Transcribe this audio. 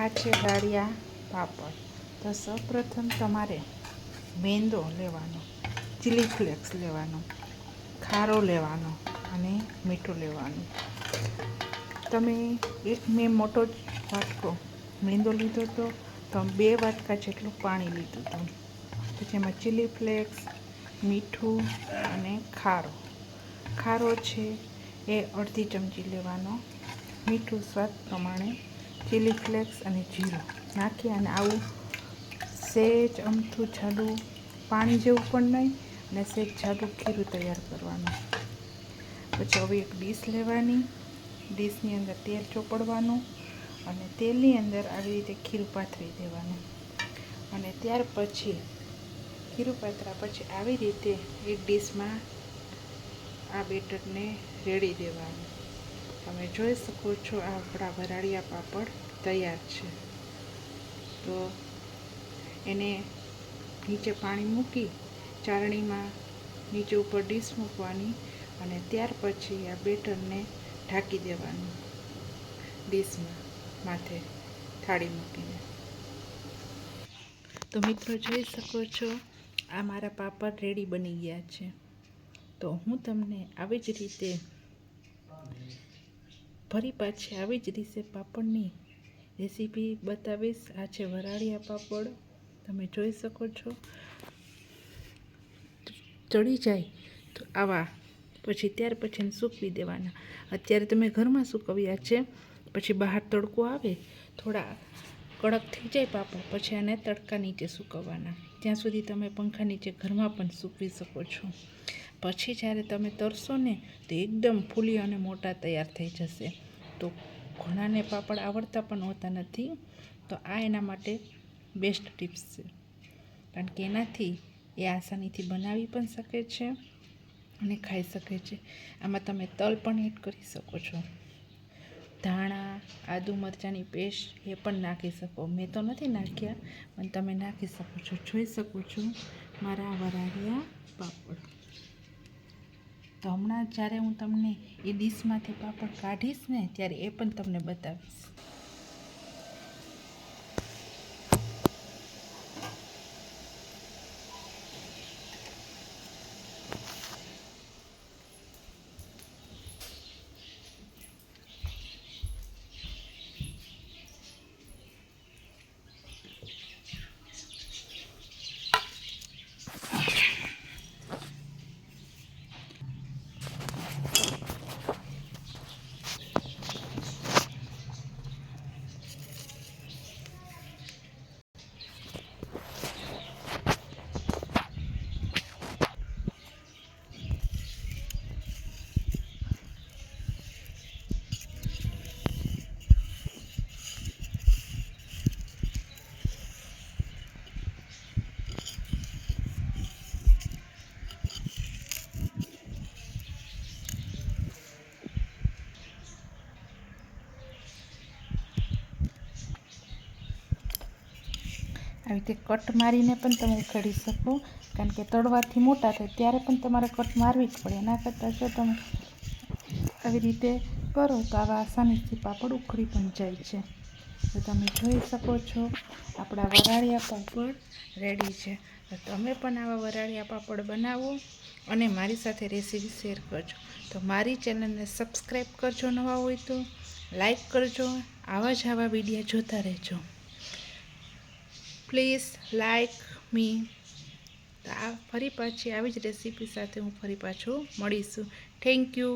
આ છે દાળિયા પાપડ. તો સૌપ્રથમ તમારે મેંદો લેવાનો, ચીલી ફ્લેક્સ લેવાનો, ખારો લેવાનો અને મીઠું લેવાનું. તમે મેં મોટો જ વાટકો મેંદો લીધો હતો, તો 2 વાટકા જેટલું પાણી લીધું હતું. પછી એમાં ચીલી ફ્લેક્સ, મીઠું અને ખારો છે એ અડધી ચમચી લેવાનો, મીઠું સ્વાદ પ્રમાણે, ચીલી ફ્લેક્સ અને જીરું નાખી અને આવું સહેજ અમથું જાડું પાણી જેવું પણ નહીં અને સહેજ જાડું ખીરું તૈયાર કરવાનું. પછી હવે એક ડીશ લેવાની, ડીશની અંદર તેલ ચોપડવાનું અને તેલની અંદર આવી રીતે ખીરું પાથરી દેવાનું. અને ત્યાર પછી ખીરું પાથરા પછી આવી રીતે એક ડીશમાં આ બેટરને રેડી દેવાનું. તમે જોઈ શકો છો આપણા વરાળિયા પાપડ તૈયાર છે. તો એને નીચે પાણી મૂકી ચાળણીમાં નીચે ઉપર ડીશ મૂકવાની અને ત્યાર પછી આ બેટરને ઢાંકી દેવાનું ડીશમાં માથે થાળી મૂકીને. તો મિત્રો જોઈ શકો છો આ મારા પાપડ રેડી બની ગયા છે. તો હું તમને આવી જ રીતે ફરી પાછી આવી જ રીતે પાપડની રેસીપી બતાવીશ. આ છે વરાળિયા પાપડ, તમે જોઈ શકો છો. ચડી જાય તો આવા પછી ત્યાર પછી એને સૂકવી દેવાના. અત્યારે તમે ઘરમાં સૂકવ્યા છે, પછી બહાર તડકો આવે થોડા કડક થઈ જાય પાપડ, પછી એને તડકા નીચે સૂકવવાના. ત્યાં સુધી તમે પંખા નીચે ઘરમાં પણ સૂકવી શકો છો. પછી જ્યારે તમે તરશો ને તો એકદમ ફૂલી અને મોટા તૈયાર થઈ જશે. તો ઘણાને પાપડ આવડતા પણ હોતા નથી, તો આ એના માટે બેસ્ટ ટિપ્સ છે. કારણ કે એનાથી એ આસાનીથી બનાવી પણ શકે છે અને ખાઈ શકે છે. આમાં તમે તલ પણ એડ કરી શકો છો, ધાણા, આદુ મરચાંની પેસ્ટ એ પણ નાખી શકો. મેં તો નથી નાખ્યા, પણ તમે નાખી શકો છો. જોઈ શકો છો મારા વરાળિયા પાપડ. તો હમણાં જ્યારે હું તમને એ ડીશમાંથી પાપડ કાઢીશ ને ત્યારે એ પણ તમને બતાવીશ. આવી રીતે કટ મારીને પણ તમે ઉખેડી શકો, કારણ કે તળવાથી મોટા થાય ત્યારે પણ તમારે કટ મારવી જ પડે. એના કરતાં જો તમે આવી રીતે કરો તો આવા આસાનીથી પાપડ ઉખડી પણ જાય છે. તો તમે જોઈ શકો છો આપણા વરાળિયા પાપડ રેડી છે. તો તમે પણ આવા વરાળિયા પાપડ બનાવો અને મારી સાથે રેસીપી શેર કરજો. તો મારી ચેનલને સબસ્ક્રાઈબ કરજો, નવા હોય તો લાઈક કરજો. આવા જ આવા વિડીયો જોતા રહેજો. પ્લીઝ લાઈક મી. તો આ ફરી પાછી આવી જ રેસીપી સાથે હું ફરી પાછું મળીશું. Thank you.